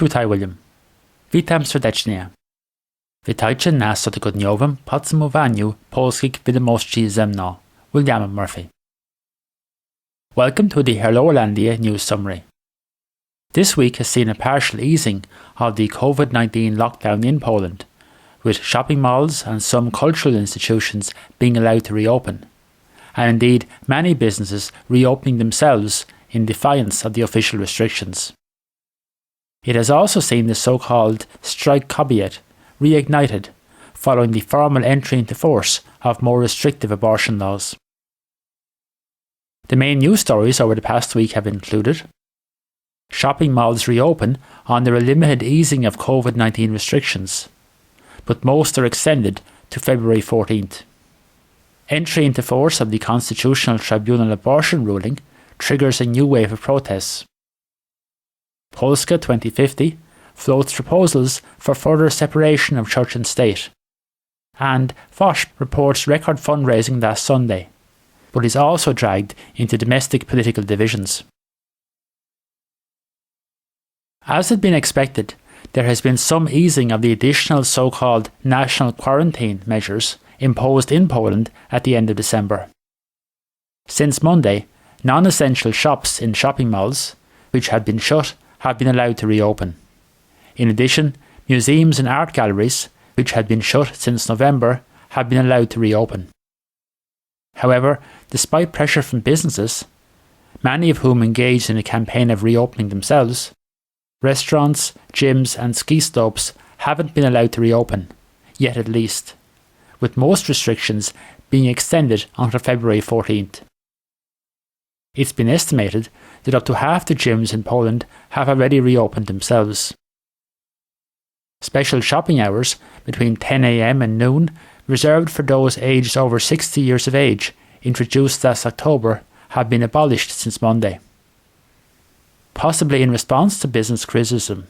Tutaj William. Witam serdecznie. Witajcie na cotygodniowym podsumowaniu polskich wiadomości ze mną, William Murphy. Welcome to the Hello Irlandia news summary. This week has seen a partial easing of the COVID-19 lockdown in Poland, with shopping malls and some cultural institutions being allowed to reopen, and indeed many businesses reopening themselves in defiance of the official restrictions. It has also seen the so-called strike kobiet reignited following the formal entry into force of more restrictive abortion laws. The main news stories over the past week have included shopping malls reopen under a limited easing of COVID-19 restrictions, but most are extended to February 14th. Entry into force of the Constitutional Tribunal abortion ruling triggers a new wave of protests. Polska 2050 floats proposals for further separation of church and state. And WOŚP reports record fundraising last Sunday, but is also dragged into domestic political divisions. As had been expected, there has been some easing of the additional so-called national quarantine measures imposed in Poland at the end of December. Since Monday, non-essential shops in shopping malls, which had been shut, have been allowed to reopen. In addition, museums and art galleries, which had been shut since November, have been allowed to reopen. However, despite pressure from businesses, many of whom engaged in a campaign of reopening themselves, restaurants, gyms and ski slopes haven't been allowed to reopen, yet at least, with most restrictions being extended until February 14th. It's been estimated that up to half the gyms in Poland have already reopened themselves. Special shopping hours between 10 a.m. and noon, reserved for those aged over 60 years of age, introduced last October, have been abolished since Monday. Possibly in response to business criticism,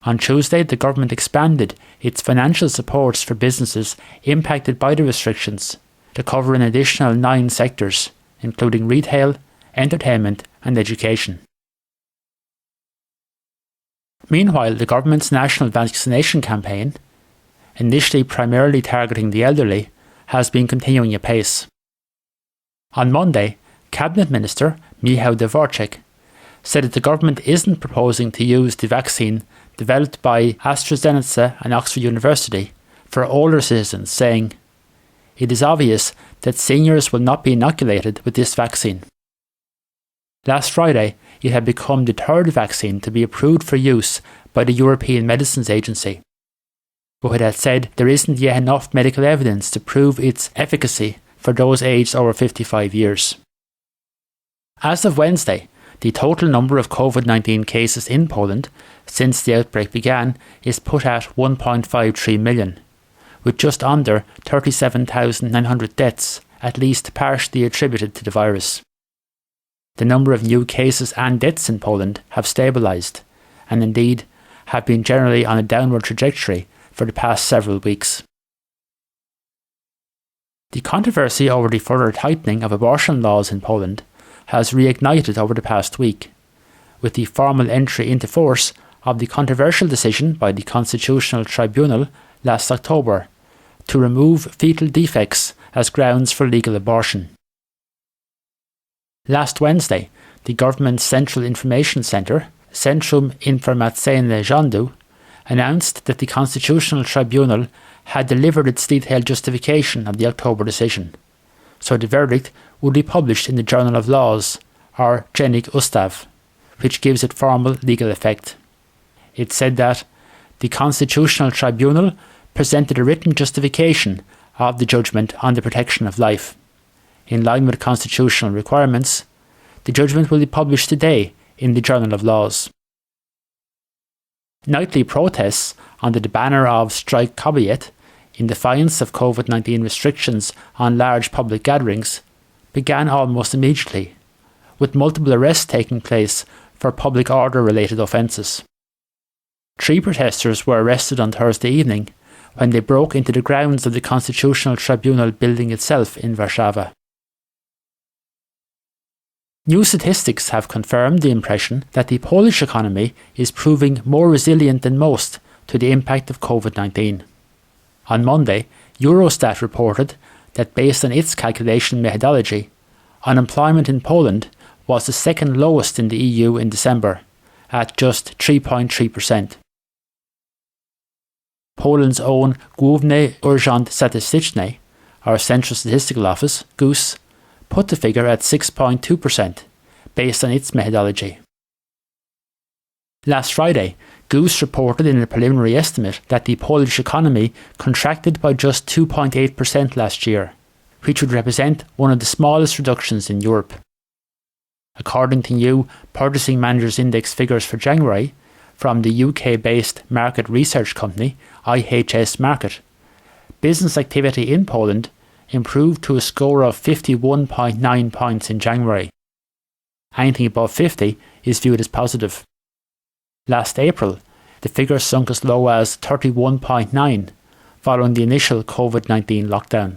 on Tuesday the government expanded its financial supports for businesses impacted by the restrictions to cover an additional 9 sectors, including retail, entertainment and education. Meanwhile, the government's national vaccination campaign, initially primarily targeting the elderly, has been continuing apace. On Monday, Cabinet Minister Michał Dworczyk said that the government isn't proposing to use the vaccine developed by AstraZeneca and Oxford University for older citizens, saying, "It is obvious that seniors will not be inoculated with this vaccine." Last Friday, it had become the third vaccine to be approved for use by the European Medicines Agency, but it had said there isn't yet enough medical evidence to prove its efficacy for those aged over 55 years. As of Wednesday, the total number of COVID-19 cases in Poland since the outbreak began is put at 1.53 million, with just under 37,900 deaths, at least partially attributed to the virus. The number of new cases and deaths in Poland have stabilised, and indeed have been generally on a downward trajectory for the past several weeks. The controversy over the further tightening of abortion laws in Poland has reignited over the past week, with the formal entry into force of the controversial decision by the Constitutional Tribunal last October to remove fetal defects as grounds for legal abortion. Last Wednesday, the government's Central Information Centre, Centrum Informacyjne Rządu, announced that the Constitutional Tribunal had delivered its detailed justification of the October decision, so the verdict would be published in the Journal of Laws, or Dziennik Ustaw, which gives it formal legal effect. It said that the Constitutional Tribunal presented a written justification of the judgment on the protection of life. In line with constitutional requirements, the judgment will be published today in the Journal of Laws. Nightly protests under the banner of Strike Kobiet, in defiance of COVID-19 restrictions on large public gatherings, began almost immediately, with multiple arrests taking place for public order-related offences. 3 protesters were arrested on Thursday evening when they broke into the grounds of the Constitutional Tribunal building itself in Warszawa. New statistics have confirmed the impression that the Polish economy is proving more resilient than most to the impact of COVID-19. On Monday, Eurostat reported that based on its calculation methodology, unemployment in Poland was the second lowest in the EU in December, at just 3.3%. Poland's own Główny Urząd Statystyczny, our Central Statistical Office, GUS, put the figure at 6.2%, based on its methodology. Last Friday, GUS reported in a preliminary estimate that the Polish economy contracted by just 2.8% last year, which would represent one of the smallest reductions in Europe. According to new Purchasing Managers Index figures for January from the UK-based market research company IHS Markit, business activity in Poland improved to a score of 51.9 points in January. Anything above 50 is viewed as positive. Last April, the figure sunk as low as 31.9 following the initial COVID-19 lockdown.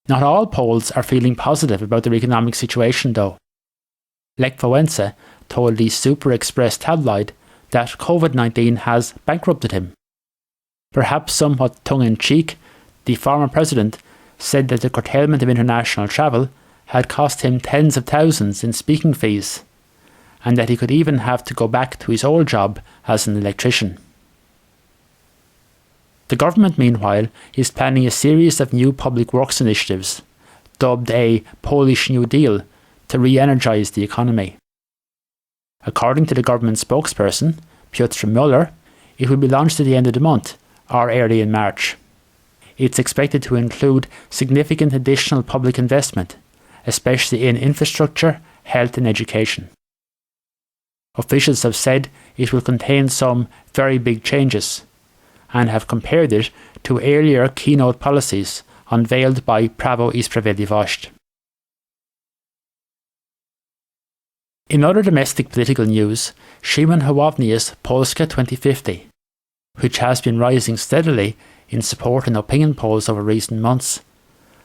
Not all Poles are feeling positive about their economic situation though. Lech Wałęsa told the Super Express tabloid that COVID-19 has bankrupted him. Perhaps somewhat tongue-in-cheek, the former president said that the curtailment of international travel had cost him tens of thousands in speaking fees, and that he could even have to go back to his old job as an electrician. The government, meanwhile, is planning a series of new public works initiatives, dubbed a Polish New Deal, to re-energise the economy. According to the government spokesperson, Piotr Müller, it will be launched at the end of the month, or early in March. It's expected to include significant additional public investment, especially in infrastructure, health and education. Officials have said it will contain some very big changes, and have compared it to earlier keynote policies unveiled by Prawo i Sprawiedliwość. In other domestic political news, Szymon Hołownia's Polska 2050, which has been rising steadily in support in opinion polls over recent months,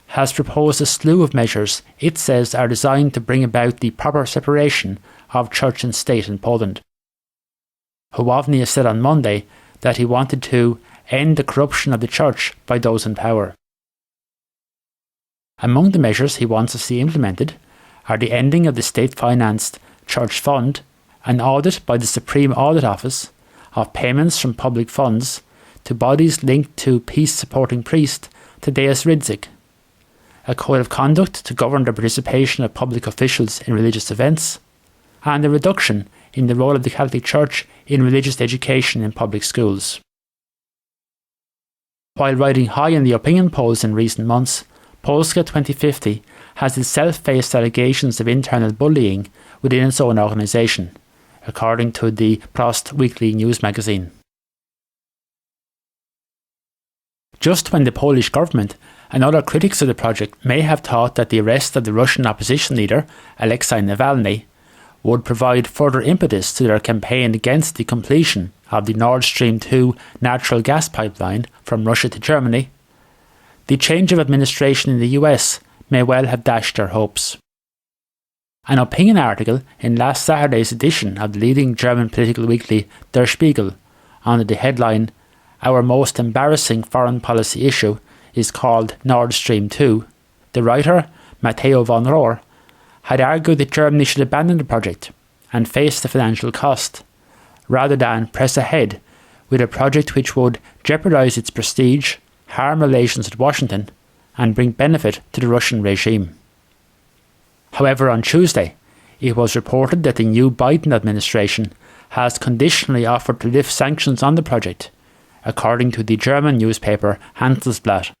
has proposed a slew of measures it says are designed to bring about the proper separation of church and state in Poland. Hołownia said on Monday that he wanted to end the corruption of the church by those in power. Among the measures he wants to see implemented are the ending of the state-financed church fund, an audit by the Supreme Audit Office of payments from public funds to bodies linked to peace-supporting priest Tadeusz Rydzyk, a code of conduct to govern the participation of public officials in religious events, and a reduction in the role of the Catholic Church in religious education in public schools. While riding high in the opinion polls in recent months, Polska 2050 has itself faced allegations of internal bullying within its own organisation, according to the Prost weekly news magazine. Just when the Polish government and other critics of the project may have thought that the arrest of the Russian opposition leader, Alexei Navalny, would provide further impetus to their campaign against the completion of the Nord Stream 2 natural gas pipeline from Russia to Germany, the change of administration in the US may well have dashed their hopes. An opinion article in last Saturday's edition of the leading German political weekly Der Spiegel, under the headline "Our Most Embarrassing Foreign Policy Issue is Called Nord Stream 2, the writer, Matteo von Rohr, had argued that Germany should abandon the project and face the financial cost, rather than press ahead with a project which would jeopardise its prestige, harm relations with Washington, and bring benefit to the Russian regime. However, on Tuesday, it was reported that the new Biden administration has conditionally offered to lift sanctions on the project, according to the German newspaper Handelsblatt,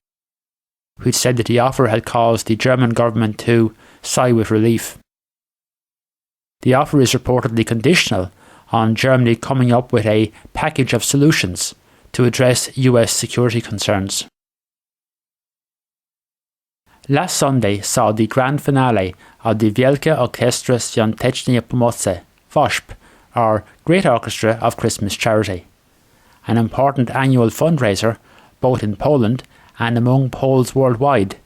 which said that the offer had caused the German government to sigh with relief. The offer is reportedly conditional on Germany coming up with a package of solutions to address US security concerns. Last Sunday saw the grand finale of the Wielkie Orkiestra Świątecznej Pomocy, WOŚP, or Great Orchestra of Christmas Charity, an important annual fundraiser both in Poland and among Poles worldwide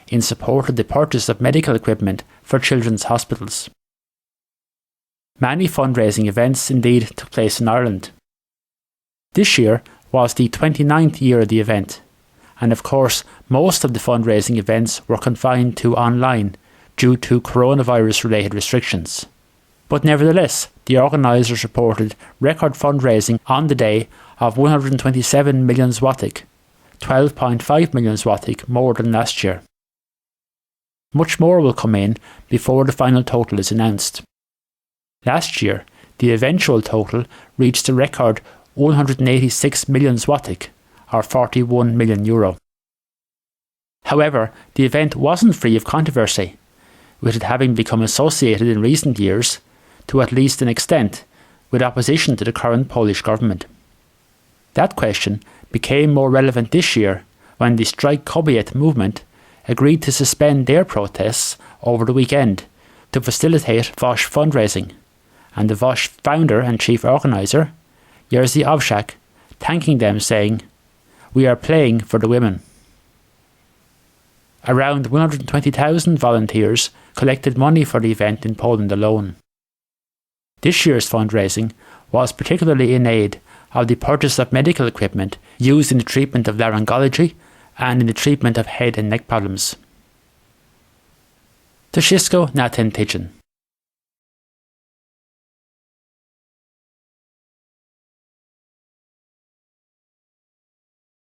in support of the purchase of medical equipment for children's hospitals. Many fundraising events indeed took place in Ireland. This year was the 29th year of the event, and of course most of the fundraising events were confined to online due to coronavirus-related restrictions. But nevertheless, the organisers reported record fundraising on the day of 127 million zloty, 12.5 million zloty more than last year. Much more will come in before the final total is announced. Last year, the eventual total reached a record 186 million zloty, or €41 million. However, the event wasn't free of controversy, with it having become associated in recent years, to at least an extent, with opposition to the current Polish government. That question became more relevant this year when the Strike Kobiet movement agreed to suspend their protests over the weekend to facilitate WOŚ fundraising, and the WOŚ founder and chief organiser, Jerzy Owsiak, thanking them, saying, "We are playing for the women." Around 120,000 volunteers collected money for the event in Poland alone. This year's fundraising was particularly in aid of the purchase of medical equipment used in the treatment of laryngology and in the treatment of head and neck problems. To Wszystko na ten tydzień.